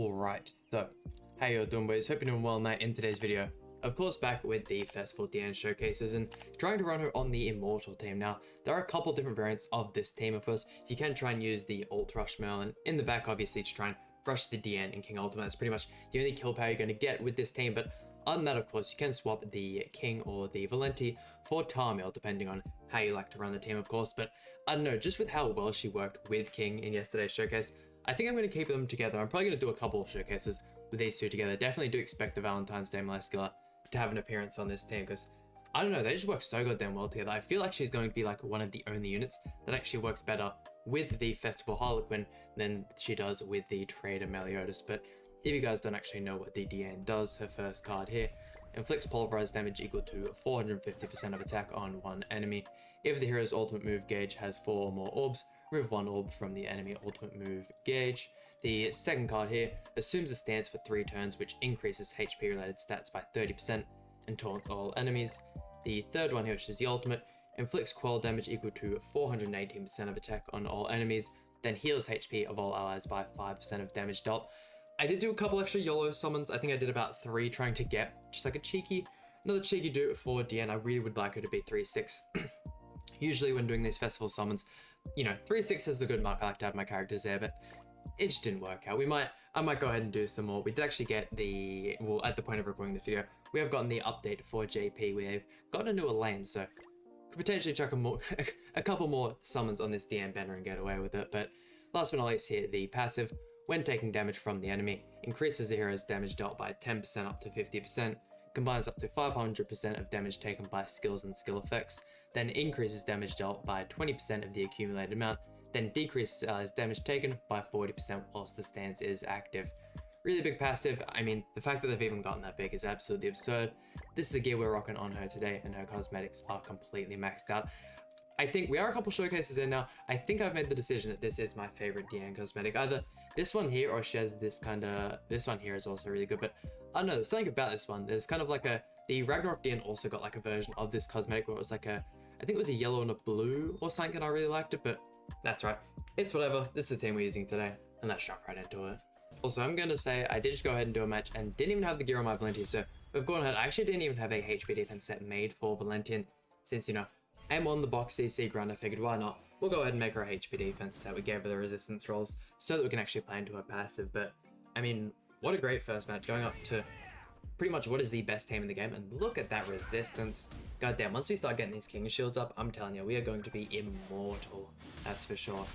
Alright, so how you all doing, boys? Hope you're doing well in today's video. Of course, back with the Festival DIANE showcases and trying to run her on the Immortal team. Now, there are a couple different variants of this team. Of course, you can try and use the ult rush mill, and in the back, obviously, to try and rush the DIANE and King Ultimate. That's pretty much the only kill power you're going to get with this team. But other than that, of course, you can swap the King or the Valenti for Tarmiel, depending on how you like to run the team, of course. But I don't know, just with how well she worked with King in yesterday's showcase, I think I'm going to keep them together. I'm probably going to do a couple of showcases with these two together. Definitely do expect the Valentine's Day Moleskula to have an appearance on this team, because I don't know, they just work so goddamn well together. I feel like she's going to be like one of the only units that actually works better with the Festival Harlequin than she does with the Trader Meliodas. But if you guys don't actually know what the DIANE does, her first card here inflicts pulverized damage equal to 450% of attack on one enemy. If the hero's ultimate move gauge has 4 or more orbs, remove 1 orb from the enemy ultimate move gauge. The second card here assumes a stance for 3 turns, which increases HP related stats by 30% and taunts all enemies. The third one here, which is the ultimate, inflicts quell damage equal to 418% of attack on all enemies, then heals HP of all allies by 5% of damage dealt. I did do a couple extra YOLO summons. I think I did about 3 trying to get just like another cheeky do for DIANE. I really would like her to be 3-6. Usually when doing these festival summons, you know, 3-6 is the good mark. I like to have my characters there, but it just didn't work out. I might go ahead and do some more. We did actually get at the point of recording this video, we have gotten the update for JP. We've gotten a newer lane, so could potentially chuck a couple more summons on this DIANE banner and get away with it. But last but not least here, the passive, when taking damage from the enemy, increases the hero's damage dealt by 10% up to 50%, combines up to 500% of damage taken by skills and skill effects, then increases damage dealt by 20% of the accumulated amount, then decreases allies' damage taken by 40% whilst the stance is active. Really big passive. I mean, the fact that they've even gotten that big is absolutely absurd. This is the gear we're rocking on her today, and her cosmetics are completely maxed out. I think we are a couple showcases in now. I think I've made the decision that this is my favorite DIANE cosmetic. Either this one here, or she has this one here is also really good, but I don't know, there's something about this one. There's kind of like the Ragnarok DIANE also got like a version of this cosmetic where it was like I think it was a yellow and a blue or something, and I really liked it, but that's right. It's whatever. This is the team we're using today, and let's jump right into it. Also, I'm going to say I did just go ahead and do a match and didn't even have the gear on my Valentian, so we've gone ahead. I actually didn't even have a HP defense set made for Valentian, since, you know, I'm on the box CC grind. I figured, why not? We'll go ahead and make her a HP defense set. We gave her the resistance rolls so that we can actually play into her passive. But, I mean, what a great first match, going up to pretty much what is the best team in the game, and look at that resistance. Goddamn, once we start getting these king shields up, I'm telling you, we are going to be immortal. That's for sure.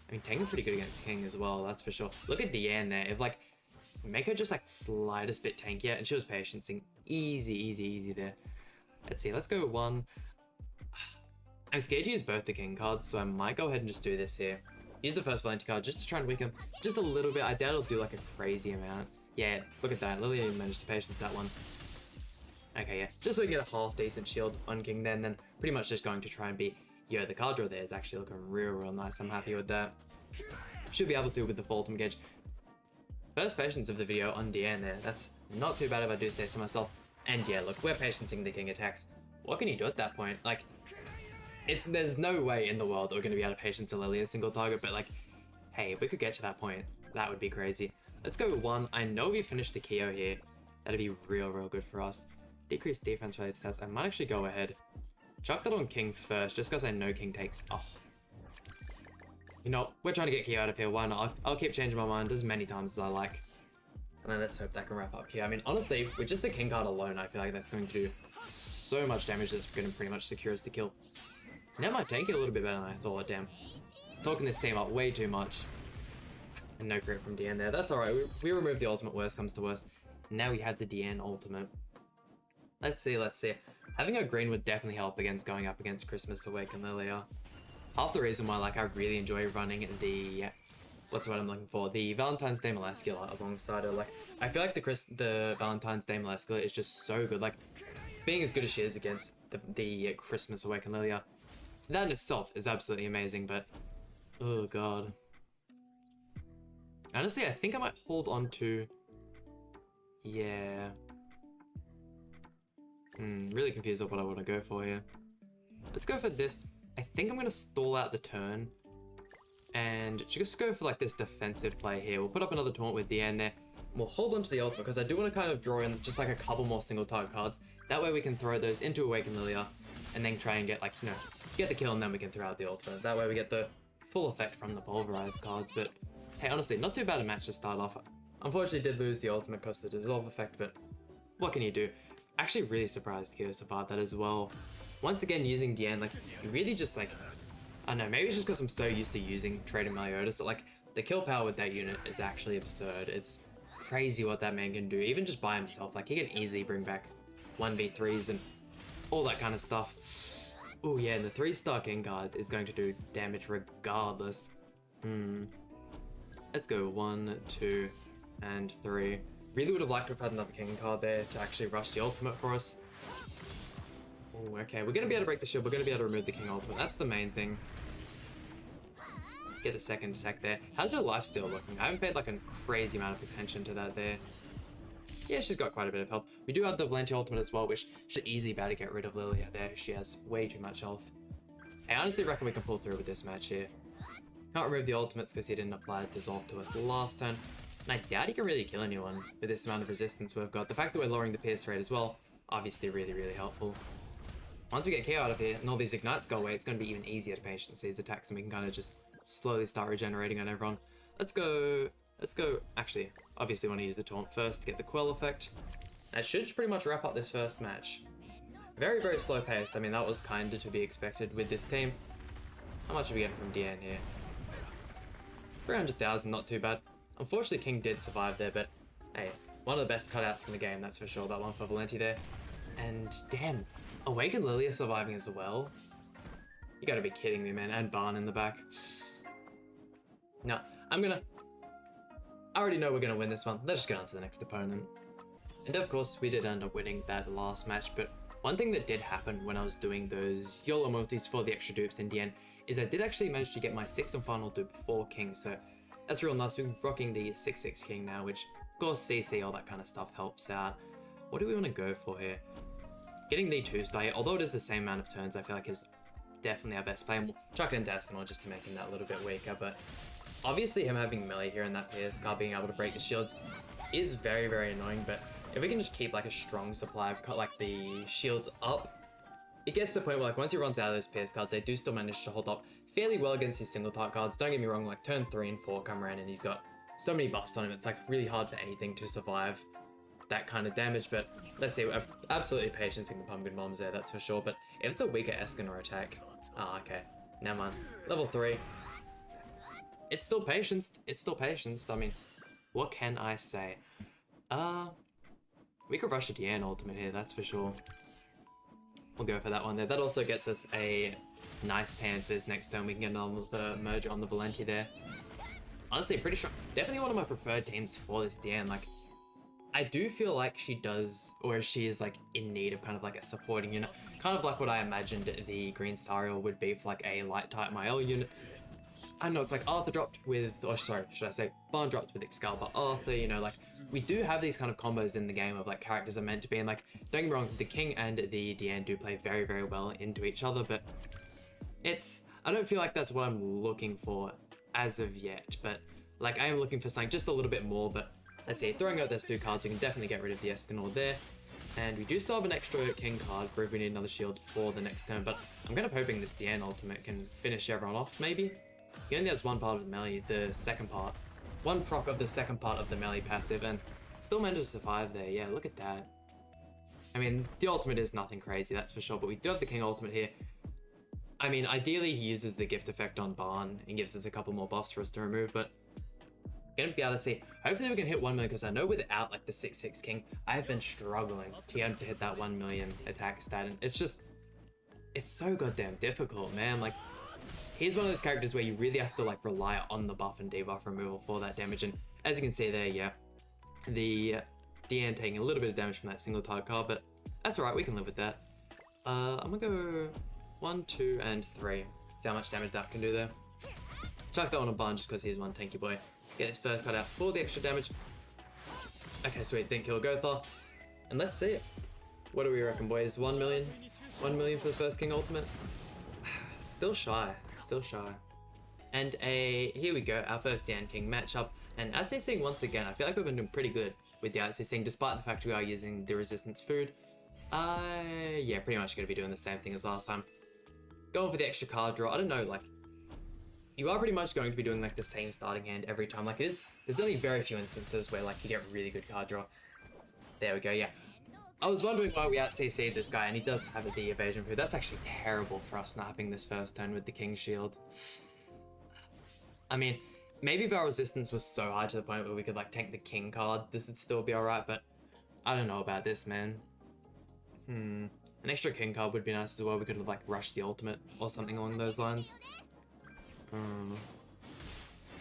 I mean, Tank is pretty good against King as well, that's for sure. Look at DIANE there. If, like, make her just, like, slightest bit tankier, and she was patiencing. Easy there. Let's see, let's go with 1. I'm scared to use both the King cards, so I might go ahead and just do this here. Use the first Valenti card just to try and weaken him just a little bit. I doubt it'll do, like, a crazy amount. Yeah, look at that. Lily managed to patience that one. Okay, yeah. Just so we can get a half decent shield on King then pretty much just going to try and be... Yo, the card draw there is actually looking real nice. I'm happy with that. Should be able to with the full ultimate gauge. First patience of the video on DIANE there. That's not too bad if I do say so myself. And yeah, look, we're patiencing the King attacks. What can you do at that point? Like, there's no way in the world that we're going to be able to patience a Lily a single target, but like, hey, if we could get to that point, that would be crazy. Let's go with 1. I know we finished the Kyo here. That'd be real good for us. Decrease defense related stats. I might actually go ahead. Chuck that on King first, just because I know King takes... Oh. You know, we're trying to get Kyo out of here. Why not? I'll keep changing my mind as many times as I like. And then let's hope that can wrap up Kyo. I mean, honestly, with just the King card alone, I feel like that's going to do so much damage that's going to pretty much secure us the kill. Now my tank is a little bit better than I thought, damn. Talking this team up way too much. And no crit from DIANE there. That's alright, we removed the ultimate, worst comes to worst. Now we have the DIANE ultimate. Let's see. Having a green would definitely help against going up against Christmas Awaken Lilia. Half the reason why, like, I really enjoy running the... What's what I'm looking for? The Valentine's Day Moleskula alongside her. Like, I feel like the Valentine's Day Moleskula is just so good. Like, being as good as she is against the Christmas Awaken Lilia, that in itself is absolutely amazing, but... Oh, God. Honestly, I think I might hold on to... Yeah... really confused of what I want to go for here. Let's go for this. I think I'm going to stall out the turn And just go for like this defensive play here. We'll put up another taunt with DIANE there. We'll hold on to the ultimate because I do want to kind of draw in just like a couple more single target cards. That way we can throw those into Awakened Lilia and then try and get like, you know, get the kill and then we can throw out the ultimate. That way we get the full effect from the pulverized cards. But hey, honestly, not too bad a match to start off. Unfortunately did lose the ultimate because of the dissolve effect, but what can you do? Actually really surprised Kyo survived that as well. Once again, using DIANE, like, you really just like, I don't know, maybe it's just because I'm so used to using Trader Meliodas that like, the kill power with that unit is actually absurd. It's crazy what that man can do, even just by himself. Like, he can easily bring back 1v3s and all that kind of stuff. Oh yeah, and the 3-star King card is going to do damage regardless. Let's go 1, 2, and 3. Really would have liked to have had another King card there to actually rush the ultimate for us. Oh, okay, we're going to be able to break the shield. We're going to be able to remove the King ultimate. That's the main thing. Get the second attack there. How's your lifesteal looking? I haven't paid like a crazy amount of attention to that there. Yeah, she's got quite a bit of health. We do have the Valenti ultimate as well, which should easily be able to get rid of Lilia there. She has way too much health. I honestly reckon we can pull through with this match here. Can't remove the ultimates because he didn't apply Dissolve to us last turn. And I doubt he can really kill anyone with this amount of resistance we've got. The fact that we're lowering the pierce rate as well, obviously really, really helpful. Once we get KO out of here and all these ignites go away, it's going to be even easier to patience these attacks and we can kind of just slowly start regenerating on everyone. Let's go. Actually, obviously want to use the taunt first to get the Quell effect. That should pretty much wrap up this first match. Very, very slow paced. I mean, that was kind of to be expected with this team. How much are we getting from DIANE here? 300,000, not too bad. Unfortunately, King did survive there, but hey, one of the best cutouts in the game, that's for sure. That one for Valenti there. And damn, Awakened Lilia surviving as well? You gotta be kidding me, man. And Barn in the back. No, I already know we're gonna win this one. Let's just get on to the next opponent. And of course, we did end up winning that last match, but one thing that did happen when I was doing those YOLO multis for the extra dupes in DIANE is I did actually manage to get my 6th and final dupe for King, so that's real nice. We're rocking the 6/6 King now, which of course CC, all that kind of stuff helps out. What do we want to go for here? Getting the 2-star here, although it is the same amount of turns, I feel like is definitely our best play. And we'll chuck it into Eskimo just to make him that a little bit weaker, but obviously him having melee here and that pierce card being able to break the shields is very, very annoying, but if we can just keep like a strong supply of like the shields up, it gets to the point where like once he runs out of those pierce cards, they do still manage to hold up fairly well against his single target cards. Don't get me wrong, like turn 3 and 4 come around and he's got so many buffs on him, it's like really hard for anything to survive that kind of damage. But let's see, we're absolutely patienting the pumpkin bombs there, that's for sure. But if it's a weaker Escanor attack, okay, never mind. Level 3. It's still patience. It's still patience. I mean, what can I say? We could rush a DIANE ultimate here, that's for sure. We'll go for that one there. That also gets us a nice hand for this next turn. We can get another merger on the Valenti there. Honestly, pretty strong. Definitely one of my preferred teams for this DIANE. Like, I do feel like she does, or she is like in need of kind of like a supporting unit. Kind of like what I imagined the Green Sariel would be for like a light type Mael unit. I know it's like Arthur dropped with, or sorry, should I say Barn dropped with Excalibur Arthur, you know, like we do have these kind of combos in the game of like characters are meant to be, and like, don't get me wrong, the King and the DIANE do play very, very well into each other, but I don't feel like that's what I'm looking for as of yet, but like I am looking for something just a little bit more. But let's see, throwing out those 2 cards, we can definitely get rid of the Escanor there. And we do still have an extra King card for if we need another shield for the next turn, but I'm kind of hoping this DIANE ultimate can finish everyone off, maybe? He only has one part of the melee, the second part. One proc of the second part of the melee passive, and still managed to survive there. Yeah, look at that. I mean, the ultimate is nothing crazy, that's for sure, but we do have the King ultimate here. I mean, ideally he uses the gift effect on Barn and gives us a couple more buffs for us to remove, but gonna be able to see. Hopefully we can hit 1 million, because I know without like the 6/6 King, I have been struggling to get him to hit that 1 million attack stat, and it's so goddamn difficult, man. Like, he's one of those characters where you really have to like rely on the buff and debuff removal for that damage, and as you can see there, yeah, the DIANE taking a little bit of damage from that single target card, but that's alright, we can live with that. I'm gonna go 1, 2, and 3. See how much damage that can do there. Chuck that one on Barn just because he's one tanky boy. Get his first cut out for the extra damage. Okay, sweet, didn't kill Gothar. And let's see it. What do we reckon, boys? 1 million? 1 million for the first King ultimate? Still shy, still shy. And here we go, our first DIANE King matchup. And outCCing once again, I feel like we've been doing pretty good with the outCCing, despite the fact we are using the resistance food. Yeah, pretty much gonna be doing the same thing as last time. Going for the extra card draw, I don't know, like, you are pretty much going to be doing like the same starting hand every time. Like there's only very few instances where like you get really good card draw. There we go, yeah. I was wondering why we out-CC'd this guy, and he does have the evasion food. That's actually terrible for us snapping this first turn with the King Shield. I mean, maybe if our resistance was so high to the point where we could like tank the King card, this would still be alright, but I don't know about this, man. An extra King card would be nice as well. We could have like rushed the ultimate or something along those lines.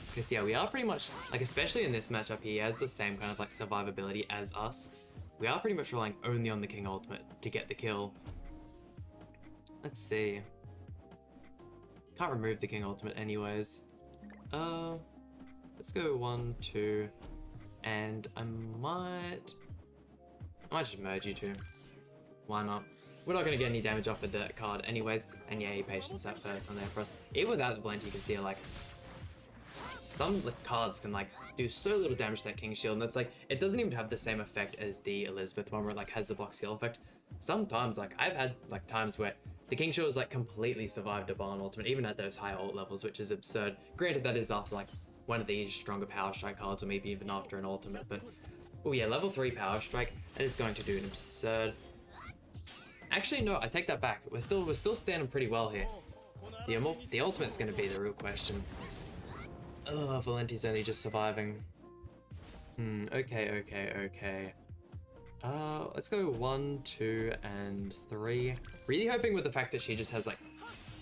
Because yeah, we are pretty much, like especially in this matchup, he has the same kind of like survivability as us. We are pretty much relying only on the King ultimate to get the kill. Let's see. Can't remove the King ultimate anyways. Let's go 1, 2, and I might just merge you two. Why not? We're not going to get any damage off of the card anyways, and yeah, he patience that first one there for us. Even without the blend, you can see like some cards can like do so little damage to that King Shield, and it's like it doesn't even have the same effect as the Elizabeth one where it like has the block seal effect. Sometimes like I've had like times where the King Shield has like completely survived a Barn ultimate, even at those high ult levels, which is absurd. Granted, that is after like one of these stronger power strike cards, or maybe even after an ultimate, but oh yeah, level 3 power strike, and it's going to do an absurd. Actually, no, I take that back. We're still standing pretty well here. The ultimate's going to be the real question. Oh, Valenti's only just surviving. Okay. Let's go 1, 2, and 3. Really hoping with the fact that she just has like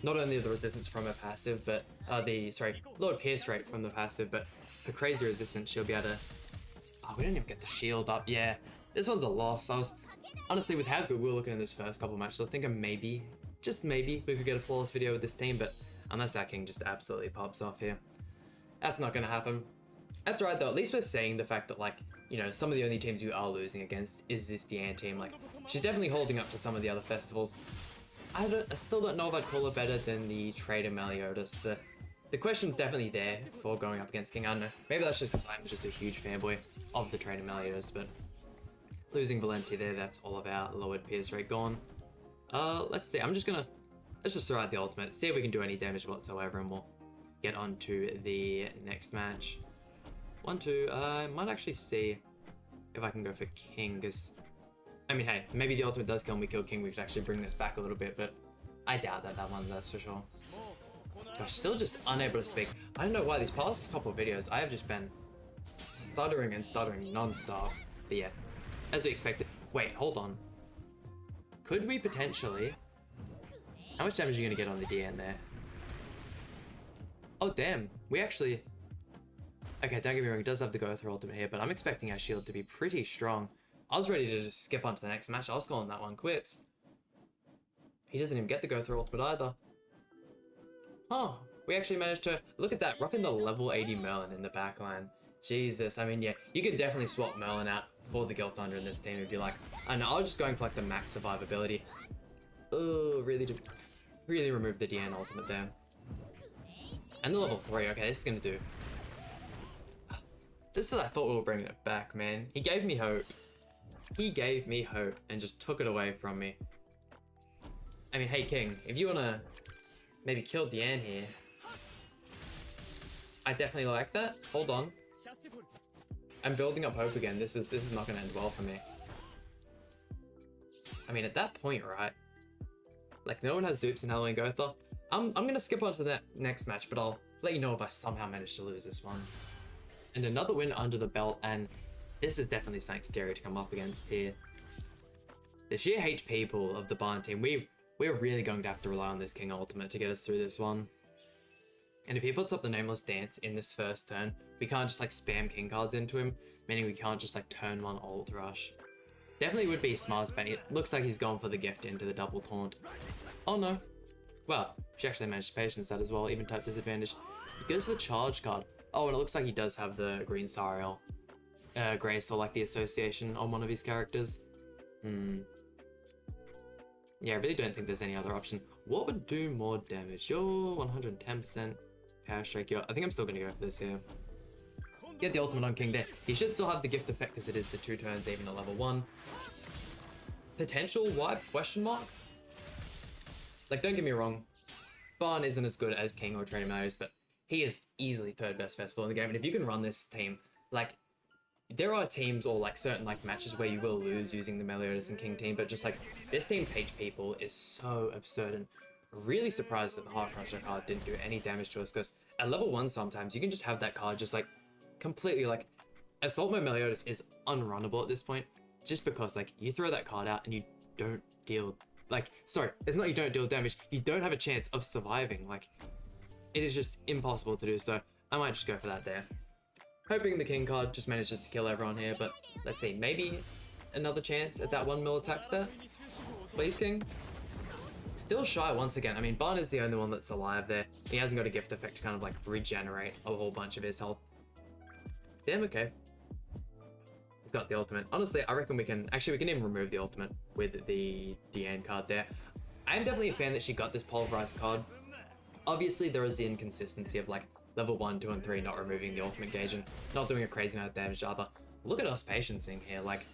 not only the resistance from her passive, but Lord Pierce rate from the passive, but her crazy resistance, she'll be able to. Oh, we don't even get the shield up. Yeah, this one's a loss. I was honestly, with how good we were looking in this first couple matches, I was thinking maybe, just maybe, we could get a flawless video with this team, but unless our King just absolutely pops off here, that's not gonna happen. That's right though, at least we're seeing the fact that like, you know, some of the only teams we are losing against is this DIANE team. Like, she's definitely holding up to some of the other festivals. I still don't know if I'd call her better than the Trader Meliodas. The question's definitely there for going up against King. I don't know, maybe that's just because I'm just a huge fanboy of the Trader Meliodas, but losing Valenti there, that's all of our lowered Pierce rate gone. Let's see, let's just throw out the ultimate, see if we can do any damage whatsoever, and we'll get on to the next match. 1, 2, I might actually see if I can go for King, because, I mean, hey, maybe the ultimate does kill and we kill King, we could actually bring this back a little bit, but I doubt that one, that's for sure. Gosh, still just unable to speak. I don't know why, these past couple of videos, I have just been stuttering and stuttering non-stop, but yeah. As we expected. Wait, hold on. Could we potentially... How much damage are you going to get on the DIANE there? Oh, damn. We actually... Okay, don't get me wrong, he does have the go through ultimate here, but I'm expecting our shield to be pretty strong. I was ready to just skip on to the next match. I was calling that one quits. He doesn't even get the go through ultimate either. Oh, we actually managed to... Look at that, rocking the level 80 Merlin in the backline. Jesus, I mean, yeah, you could definitely swap Merlin out for the Gil Thunder in this team if you like. I know, I was just going for like the max survivability. Oh, really remove the DIANE ultimate there. And the level 3, okay, this is gonna do. This is, I thought we were bringing it back, man. He gave me hope. He gave me hope and just took it away from me. I mean, hey King, if you wanna maybe kill DIANE here, I definitely like that. Hold on. I'm building up hope again. This is not gonna end well for me. I mean, at that point, right? Like, no one has dupes in Halloween Gotha. I'm gonna skip on to that next match, but I'll let you know if I somehow manage to lose this one. And another win under the belt, and this is definitely something scary to come up against here. The sheer HP pool of the Barn team, we're really going to have to rely on this King ultimate to get us through this one. And if he puts up the Nameless Dance in this first turn, we can't just like spam King cards into him, meaning we can't just like turn 1 ult rush. Definitely would be smart spending. It looks like he's going for the gift into the double taunt. Oh no. Well, she actually managed to patience that as well, even type disadvantage. He goes for the charge card. Oh, and it looks like he does have the green Sariel Grace, or like the association on one of his characters. Yeah, I really don't think there's any other option. What would do more damage? You're 110% Power Strike you. I think I'm still gonna go for this here. Get the ultimate on King there. He should still have the gift effect because it is the 2 turns even at level 1. Potential wipe, question mark? Like, don't get me wrong, Barn isn't as good as King or Trainer Marius, but he is easily 3rd best festival in the game. And if you can run this team, like, there are teams or like certain like matches where you will lose using the Meliodas and King team, but just like this team's HP pool is so absurd, and really surprised that the Heart Crusher card didn't do any damage to us, because at level 1 sometimes you can just have that card just like completely like Assault Mode Meliodas is unrunnable at this point, just because like you throw that card out and you don't deal like, sorry, it's not you don't deal damage, you don't have a chance of surviving. Like, it is just impossible to do, so I might just go for that there. Hoping the King card just manages to kill everyone here, but let's see, maybe another chance at that 1 mil attack stat? Please, King? Still shy once again. I mean, Barn is the only one that's alive there. He hasn't got a gift effect to kind of like regenerate a whole bunch of his health. Damn, okay. He's got the ultimate. Honestly, I reckon we can even remove the ultimate with the DIANE card there. I'm definitely a fan that she got this pulverized card. Obviously, there is the inconsistency of like level 1, 2, and 3 not removing the ultimate gauge and not doing a crazy amount of damage either. Look at us patiencing here. Like,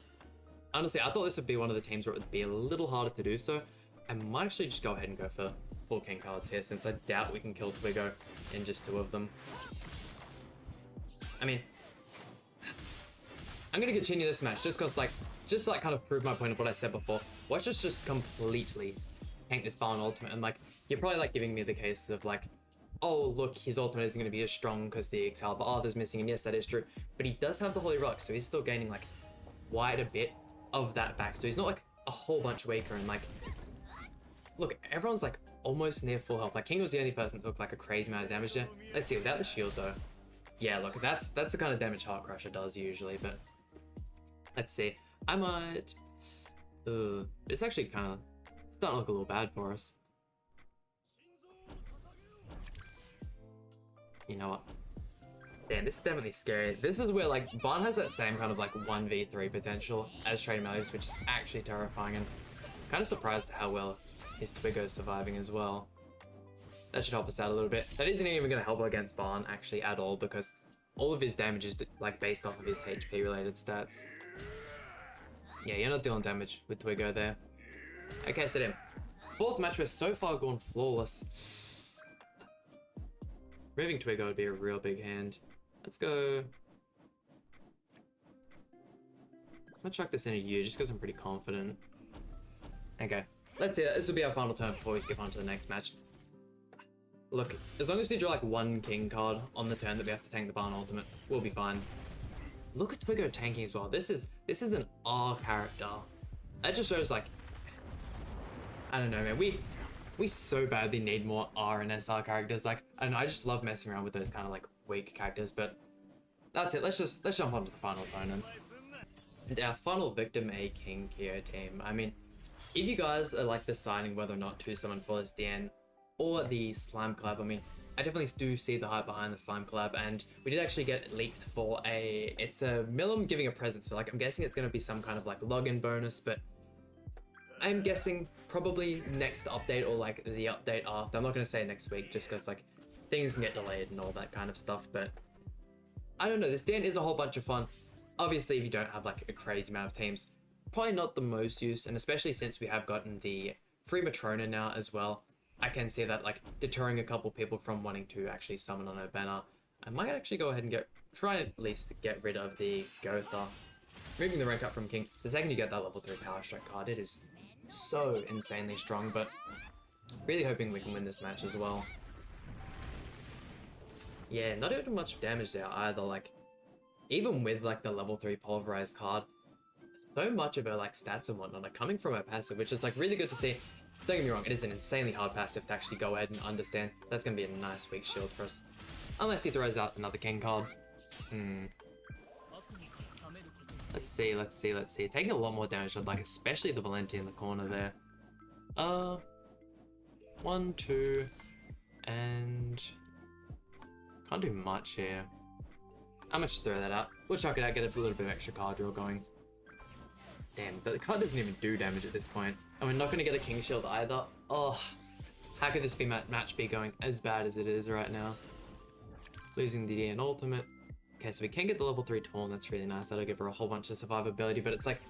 honestly, I thought this would be one of the teams where it would be a little harder to do so. I might actually just go ahead and go for 4 King cards here, since I doubt we can kill Twiggo in just 2 of them. I mean, I'm gonna continue this match just because, like, kind of prove my point of what I said before. Watch us just completely tank this Barn ultimate, and like, you're probably like giving me the cases of like, oh look, his ultimate isn't gonna be as strong because the Excalibur Arthur's missing, and yes, that is true. But he does have the Holy Relic, so he's still gaining like quite a bit of that back. So he's not like a whole bunch weaker, and like, look, everyone's like almost near full health. Like, King was the only person that took like a crazy amount of damage there. Let's see, without the shield though. Yeah, look, that's the kind of damage Heart Crusher does usually, but let's see. I might... it's actually kind of starting to look a little bad for us. You know what? Damn, this is definitely scary. This is where, like, Barn has that same kind of, like, 1v3 potential as Trainer Marius, which is actually terrifying, and kind of surprised at how well his Twiggo is surviving as well. That should help us out a little bit. That isn't even going to help against Barn, actually, at all, because all of his damage is, like, based off of his HP-related stats. Yeah, you're not dealing damage with Twiggo there. Okay, so then, 4th match, we're so far gone flawless. Removing Twiggo would be a real big hand. Let's go... I'm gonna chuck this in a U just because I'm pretty confident. Okay, let's see. This will be our final turn before we skip on to the next match. Look, as long as we draw like 1 King card on the turn that we have to tank the Barn ultimate, we'll be fine. Look at Twiggo tanking as well. This is an R character. That just shows like, I don't know, man. We so badly need more R and SR characters. Like, I don't know, I just love messing around with those kind of like weak characters, but that's it. Let's jump on to the final opponent. And our final victim, a King Kyo team. I mean, if you guys are like deciding whether or not to summon for this DIANE or the Slime collab, I mean, I definitely do see the hype behind the Slime collab, and we did actually get leaks for it's a Milim giving a present, so like I'm guessing it's going to be some kind of like login bonus, but I'm guessing probably next update or like the update after. I'm not going to say next week just because like things can get delayed and all that kind of stuff, but I don't know, this DIANE is a whole bunch of fun. Obviously, if you don't have like a crazy amount of teams, probably not the most use, and especially since we have gotten the free Matrona now as well, I can see that like deterring a couple people from wanting to actually summon on her banner. I might actually go ahead and try and at least get rid of the Gotha. Moving the rank up from King, the second you get that level 3 Power Strike card, it is so insanely strong, but really hoping we can win this match as well. Yeah, not doing much damage there either, like, even with like the level 3 pulverized card, so much of her like stats and whatnot are coming from her passive, which is like really good to see. Don't get me wrong, it is an insanely hard passive to actually go ahead and understand. That's going to be a nice weak shield for us. Unless he throws out another King card. Let's see. Taking a lot more damage, like especially the Valenti in the corner there. 1, 2, and can't do much here. I'm gonna just throw that out. We'll chuck it out, get a little bit of extra card draw going. Damn, the card doesn't even do damage at this point. And we're not gonna get a King Shield either. Oh, how could this match be going as bad as it is right now? losing the DIANE ultimate. Okay, so we can get the level 3 taunt, that's really nice. That'll give her a whole bunch of survivability, but it's like,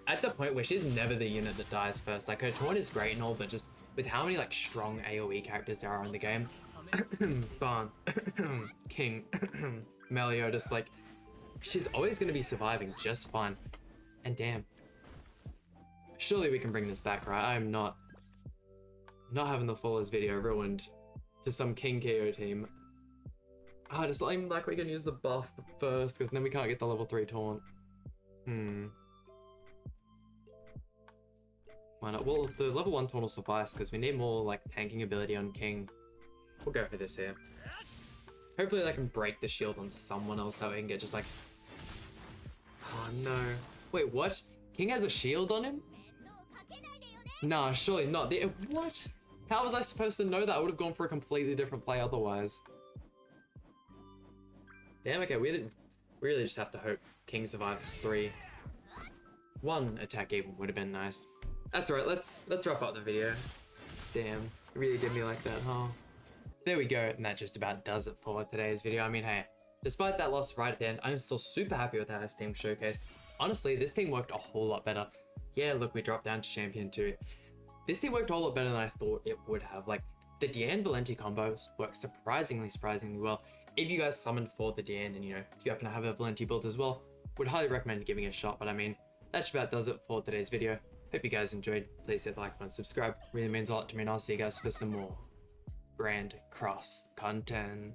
at the point where she's never the unit that dies first. Like, her taunt is great and all, but just with how many, like, strong AoE characters there are in the game, Barn, King, Meliodas, like, she's always going to be surviving just fine. And damn. Surely we can bring this back, right? I'm not having the fullest video ruined to some King KO team. Oh, just like we can use the buff first, because then we can't get the level 3 taunt. Why not? Well, the level 1 taunt will suffice, because we need more, like, tanking ability on King. We'll go for this here. Hopefully I can break the shield on someone else so we can get just like... Oh no. Wait, what? King has a shield on him? Nah, surely not. What? How was I supposed to know that? I would have gone for a completely different play otherwise. Damn, okay, we really just have to hope King survives 3. 1 attack even would have been nice. That's alright, let's wrap up the video. Damn, it really did me like that, huh? There we go, and that just about does it for today's video. I mean, hey, despite that loss right at the end, I'm still super happy with how this team showcased. Honestly, this team worked a whole lot better. Yeah, look, we dropped down to Champion 2. This team worked a whole lot better than I thought it would have. Like, the DIANE Valenti combo worked surprisingly well. If you guys summoned for the DIANE, and you know, if you happen to have a Valenti build as well, would highly recommend giving it a shot. But I mean, that just about does it for today's video. Hope you guys enjoyed. Please hit the like button, subscribe. Really means a lot to me, and I'll see you guys for some more Grand Cross content.